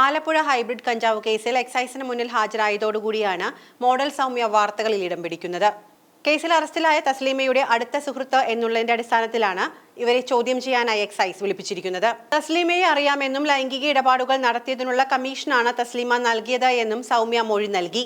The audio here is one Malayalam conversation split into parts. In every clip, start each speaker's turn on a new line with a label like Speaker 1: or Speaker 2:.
Speaker 1: ആലപ്പുഴ ഹൈബ്രിഡ് കഞ്ചാവ് കേസിൽ എക്സൈസിന് മുന്നിൽ ഹാജരായതോടുകൂടിയാണ് മോഡൽ സൗമ്യ വാർത്തകളിൽ ഇടം പിടിക്കുന്നത്. കേസിൽ അറസ്റ്റിലായ തസ്ലീമയുടെ അടുത്ത സുഹൃത്ത് എന്നുള്ളതിന്റെ അടിസ്ഥാനത്തിലാണ് ഇവരെ ചോദ്യം ചെയ്യാനായി എക്സൈസ് വിളിപ്പിച്ചിരിക്കുന്നത്. തസ്ലീമയെ അറിയാമെന്നും ലൈംഗിക ഇടപാടുകൾ നടത്തിയതിനുള്ള കമ്മീഷനാണ് തസ്ലീമ നൽകിയത് എന്നും സൗമ്യ മൊഴി നൽകി.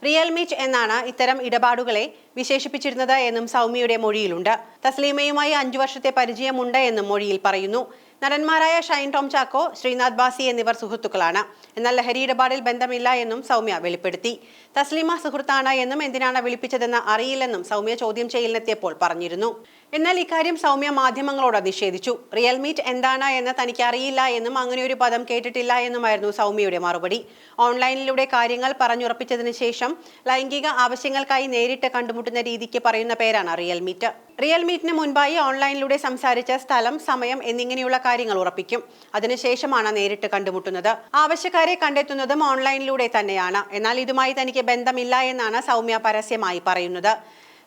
Speaker 1: റിയൽ മീറ്റ് എന്നാണ് ഇത്തരം ഇടപാടുകളെ വിശേഷിപ്പിച്ചിരുന്നത് എന്നും സൗമ്യയുടെ മൊഴിയിലുണ്ട്. തസ്ലീമയുമായി 5 വർഷത്തെ പരിചയമുണ്ട് എന്നും മൊഴിയിൽ പറയുന്നു. നടന്മാരായ ഷൈൻ ടോം ചാക്കോ, ശ്രീനാഥ് ബാസി എന്നിവർ സുഹൃത്തുക്കളാണ്. എന്നാൽ ലഹരി ഇടപാടിൽ ബന്ധമില്ല എന്നും സൗമ്യ വെളിപ്പെടുത്തി. തസ്ലീമ സുഹൃത്താണ് എന്നും എന്തിനാണ് വിളിപ്പിച്ചതെന്ന് അറിയില്ലെന്നും സൗമ്യ ചോദ്യം ചെയ്യലിനെത്തിയപ്പോൾ പറഞ്ഞിരുന്നു. എന്നാൽ ഇക്കാര്യം സൗമ്യ മാധ്യമങ്ങളോട് നിഷേധിച്ചു. റിയൽ മീറ്റ് എന്താണ് എന്ന് തനിക്ക് അറിയില്ല എന്നും അങ്ങനെയൊരു പദം കേട്ടിട്ടില്ല എന്നുമായിരുന്നു സൗമ്യയുടെ മറുപടി. ഓൺലൈനിലൂടെ കാര്യങ്ങൾ പറഞ്ഞുറപ്പിച്ചതിന് ശേഷം ലൈംഗിക ആവശ്യങ്ങൾക്കായി നേരിട്ട് കണ്ടുമുട്ടുന്ന രീതിക്ക് പറയുന്ന പേരാണ് റിയൽ മീറ്റ്. റിയൽ മീറ്റിന് മുൻപായി ഓൺലൈനിലൂടെ സംസാരിച്ച സ്ഥലം, സമയം എന്നിങ്ങനെയുള്ള കാര്യങ്ങൾ ഉറപ്പിക്കും. അതിനുശേഷമാണ് നേരിട്ട് കണ്ടുമുട്ടുന്നത്. ആവശ്യക്കാരെ കണ്ടെത്തുന്നതും ഓൺലൈനിലൂടെ തന്നെയാണ്. എന്നാൽ ഇതുമായി തനിക്ക് ബന്ധമില്ല എന്നാണ് സൗമ്യ പരസ്യമായി പറയുന്നത്.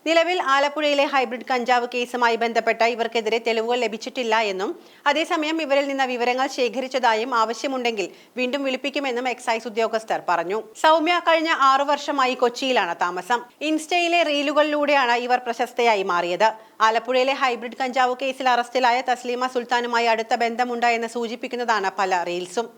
Speaker 1: നിലവിൽ ആലപ്പുഴയിലെ ഹൈബ്രിഡ് കഞ്ചാവ് കേസുമായി ബന്ധപ്പെട്ട ഇവർക്കെതിരെ തെളിവുകൾ ലഭിച്ചിട്ടില്ല എന്നും അതേസമയം ഇവരിൽ നിന്ന് വിവരങ്ങൾ ശേഖരിച്ചതായും ആവശ്യമുണ്ടെങ്കിൽ വീണ്ടും വിളിപ്പിക്കുമെന്നും എക്സൈസ് ഉദ്യോഗസ്ഥർ പറഞ്ഞു. സൗമ്യ കഴിഞ്ഞ 6 വർഷമായി കൊച്ചിയിലാണ് താമസം. ഇൻസ്റ്റയിലെ റീലുകളിലൂടെയാണ് ഇവർ പ്രശസ്തയായി മാറിയത്. ആലപ്പുഴയിലെ ഹൈബ്രിഡ് കഞ്ചാവ് കേസിൽ അറസ്റ്റിലായ തസ്ലീമ സുൽത്താനുമായി അടുത്ത ബന്ധമുണ്ട് എന്ന് സൂചിപ്പിക്കുന്നതാണ് പല റീൽസും.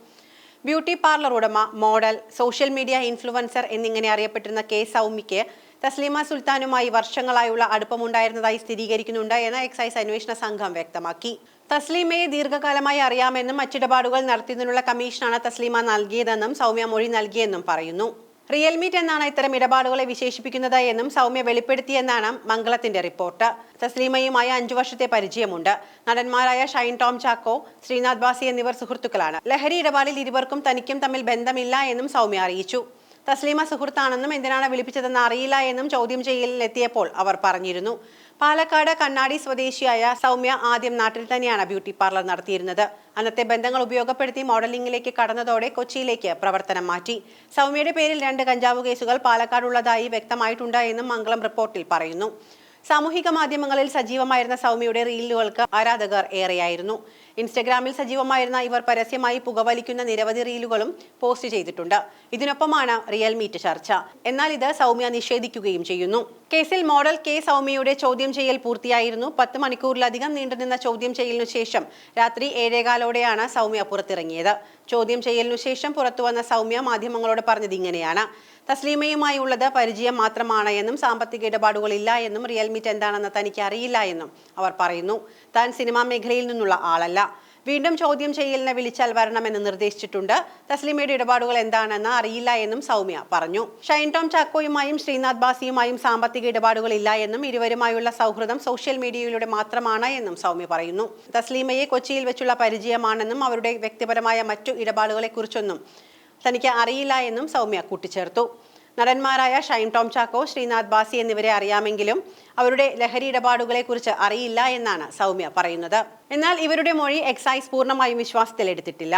Speaker 1: ബ്യൂട്ടി പാർലർ ഉടമ, മോഡൽ, സോഷ്യൽ മീഡിയ ഇൻഫ്ലുവൻസർ എന്നിങ്ങനെ അറിയപ്പെട്ടിരുന്ന കെ സൗമ്യയ്ക്ക് തസ്ലീമ സുൽത്താനുമായി വർഷങ്ങളായുള്ള അടുപ്പമുണ്ടായിരുന്നതായി സ്ഥിരീകരിക്കുന്നുണ്ട് എന്ന് എക്സൈസ് അന്വേഷണ സംഘം വ്യക്തമാക്കി. തസ്ലീമയെ ദീർഘകാലമായി അറിയാമെന്നും മറ്റിടപാടുകൾ നടത്തിയതിനുള്ള കമ്മീഷനാണ് തസ്ലീമ നൽകിയതെന്നും സൗമ്യ മൊഴി നൽകിയെന്നും പറയുന്നു. റിയൽ മീറ്റ് എന്നാണ് ഇത്തരം ഇടപാടുകളെ വിശേഷിപ്പിക്കുന്നത് എന്നും സൗമ്യ വെളിപ്പെടുത്തിയെന്നാണ് മംഗളത്തിന്റെ റിപ്പോർട്ട്. തസ്ലീമയുമായി 5 വർഷത്തെ പരിചയമുണ്ട്. നടന്മാരായ ഷൈൻ ടോം ചാക്കോ, ശ്രീനാഥ് ബാസി എന്നിവർ സുഹൃത്തുക്കളാണ്. ലഹരി ഇടപാടിൽ ഇരുവർക്കും തനിക്കും തമ്മിൽ ബന്ധമില്ല എന്നും സൗമ്യ അറിയിച്ചു. തസ്ലീമ സുഹൃത്താണെന്നും എന്തിനാണ് വിളിപ്പിച്ചതെന്ന് അറിയില്ല എന്നും ചോദ്യം ചെയ്യലിലെത്തിയപ്പോൾ അവർ പറഞ്ഞിരുന്നു. പാലക്കാട് കണ്ണാടി സ്വദേശിയായ സൗമ്യ ആദ്യം നാട്ടിൽ തന്നെയാണ് ബ്യൂട്ടി പാർലർ നടത്തിയിരുന്നത്. അന്നത്തെ ബന്ധങ്ങൾ ഉപയോഗപ്പെടുത്തി മോഡലിംഗിലേക്ക് കടന്നതോടെ കൊച്ചിയിലേക്ക് പ്രവർത്തനം മാറ്റി. സൗമ്യയുടെ പേരിൽ 2 കഞ്ചാവ് കേസുകൾ പാലക്കാടുള്ളതായി വ്യക്തമായിട്ടുണ്ട് എന്നും മംഗളം റിപ്പോർട്ടിൽ പറയുന്നു. സാമൂഹിക മാധ്യമങ്ങളിൽ സജീവമായിരുന്ന സൗമ്യയുടെ റീലുകൾക്ക് ആരാധകർ ഏറെയായിരുന്നു. ഇൻസ്റ്റഗ്രാമിൽ സജീവമായിരുന്ന ഇവർ പരസ്യമായി പുകവലിക്കുന്ന നിരവധി റീലുകളും പോസ്റ്റ് ചെയ്തിട്ടുണ്ട്. ഇതിനൊപ്പമാണ് റിയൽ മീറ്റ് ചർച്ച. എന്നാൽ ഇത് സൗമ്യ നിഷേധിക്കുകയും ചെയ്യുന്നു. കേസിൽ മോഡൽ കെ സൗമ്യയുടെ ചോദ്യം ചെയ്യൽ പൂർത്തിയായിരുന്നു. 10 മണിക്കൂറിലധികം നീണ്ടുനിന്ന ചോദ്യം ചെയ്യലിനു ശേഷം രാത്രി 7:15 സൗമ്യ പുറത്തിറങ്ങിയത്. ചോദ്യം ചെയ്യലിനു ശേഷം പുറത്തുവന്ന സൗമ്യ മാധ്യമങ്ങളോട് പറഞ്ഞത് ഇങ്ങനെയാണ്: തസ്ലീമയുമായി ഉള്ളത് പരിചയം മാത്രമാണ് എന്നും സാമ്പത്തിക ഇടപാടുകളില്ല എന്നും റിയൽ മീറ്റ് എന്താണെന്ന് തനിക്ക് അറിയില്ല എന്നും അവർ പറയുന്നു. താൻ സിനിമാ മേഖലയിൽ നിന്നുള്ള ആളല്ല. വീണ്ടും ചോദ്യം ചെയ്യലിനെ വിളിച്ചാൽ വരണമെന്ന് നിർദ്ദേശിച്ചിട്ടുണ്ട്. തസ്ലീമയുടെ ഇടപാടുകൾ എന്താണെന്ന് അറിയില്ല എന്നും സൗമ്യ പറഞ്ഞു. ഷൈൻ ടോം ചാക്കോയുമായും ശ്രീനാഥ് ബാസിയുമായും സാമ്പത്തിക ഇടപാടുകളില്ല എന്നും ഇരുവരുമായുള്ള സൗഹൃദം സോഷ്യൽ മീഡിയയിലൂടെ മാത്രമാണ് എന്നും സൗമ്യ പറയുന്നു. തസ്ലീമയെ കൊച്ചിയിൽ വെച്ചുള്ള പരിചയമാണെന്നും അവരുടെ വ്യക്തിപരമായ മറ്റു ഇടപാടുകളെ കുറിച്ചൊന്നും തനിക്ക് അറിയില്ല എന്നും സൗമ്യ കൂട്ടിച്ചേർത്തു. നടന്മാരായ ഷൈൻ ടോം ചാക്കോ, ശ്രീനാഥ് ബാസി എന്നിവരെ അറിയാമെങ്കിലും അവരുടെ ലഹരി ഇടപാടുകളെ കുറിച്ച് അറിയില്ല എന്നാണ് സൗമ്യ പറയുന്നത്. എന്നാൽ ഇവരുടെ മൊഴി എക്സൈസ് പൂർണ്ണമായും വിശ്വാസത്തിലെടുത്തിട്ടില്ല.